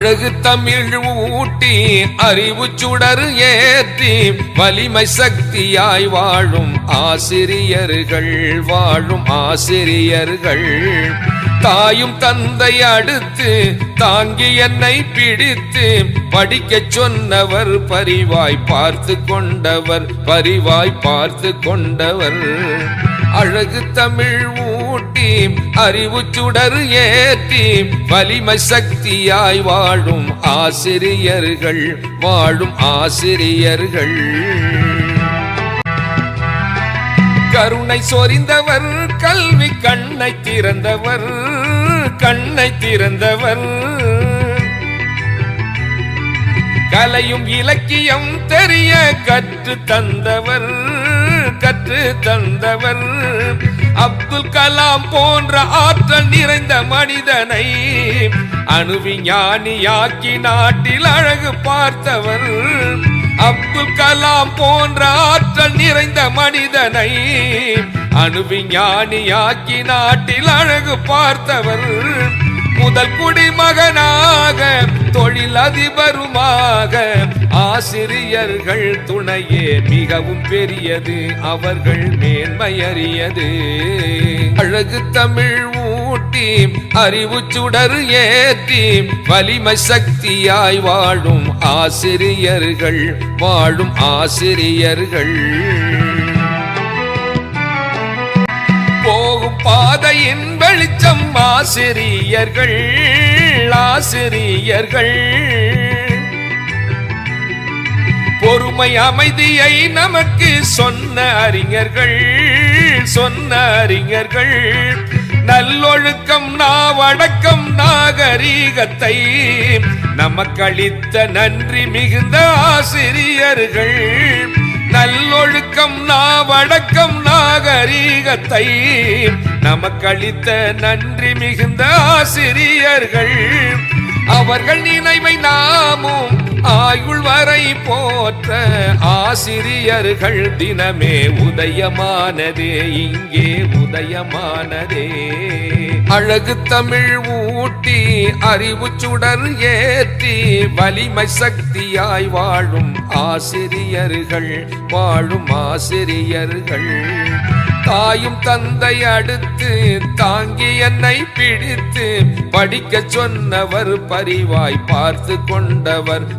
அழகு தமிழ் ஊட்டி அறிவு சுடர் ஏற்றி வலிமை சக்தியாய் வாழும் ஆசிரியர்கள் தாயும் தந்தை அடுத்து தாங்கி என்னை பிடித்து படிக்கச் சொன்னவர் பரிவாய் பார்த்து கொண்டவர் அழகு தமிழ் ஊட்டி அறிவு சுடர் ஏற்றி வலிமை சக்தியாய் வாழும் ஆசிரியர்கள் கருணை சொரிந்தவர் கல்வி கண்ணை திறந்தவர் கலையும் இலக்கியம் தெரிய கற்று தந்தவர் அப்துல் கலாம் போன்ற ஆற்றல் நிறைந்த மனிதனை அணுவிஞ்ஞானியாக்கி நாட்டில் அழகு பார்த்தவர் அப்துல் கலாம் போன்ற ஆற்றல் நிறைந்த மனிதனை அணுவிஞ்ஞானியாக்கி நாட்டில் அழகு பார்த்தவர் முதல் குடிமகனாக தொழிலதிபருமாக ஆசிரியர்கள் துணையே மிகவும் பெரியது அவர்கள் மேன்மையறியது அழகு தமிழ் ஊட்டி அறிவு சுடர் ஏற்றி வலிமை சக்தியாய் வாழும் ஆசிரியர்கள் போகும் பாதையின் வெளிச்சம் ஆசிரியர்கள் பொறுமை அமைதியை நமக்கு சொன்ன அறிஞர்கள் நல்லொழுக்கம் நாவடக்கம் நாகரீகத்தை நமக்களித்த நன்றி மிகுந்த ஆசிரியர்கள் நல்லொழுக்கம் நாவடக்கம் நாகரீகத்தை நமக்களித்த நன்றி மிகுந்த ஆசிரியர்கள் அவர்கள் நினைவை நாமும் ஆயுள் வரை போற்ற ஆசிரியர்கள் தினமே உதயமானதே இங்கே அழகு தமிழ் ஊட்டி அறிவு சுடர் ஏற்றி வலிமை சக்தியாய் வாழும் ஆசிரியர்கள் தாயும் தந்தை அடுத்து தாங்கி என்னை பிடித்து படிக்கச் சொன்னவர் பரிவாய் பார்த்து கொண்டவர்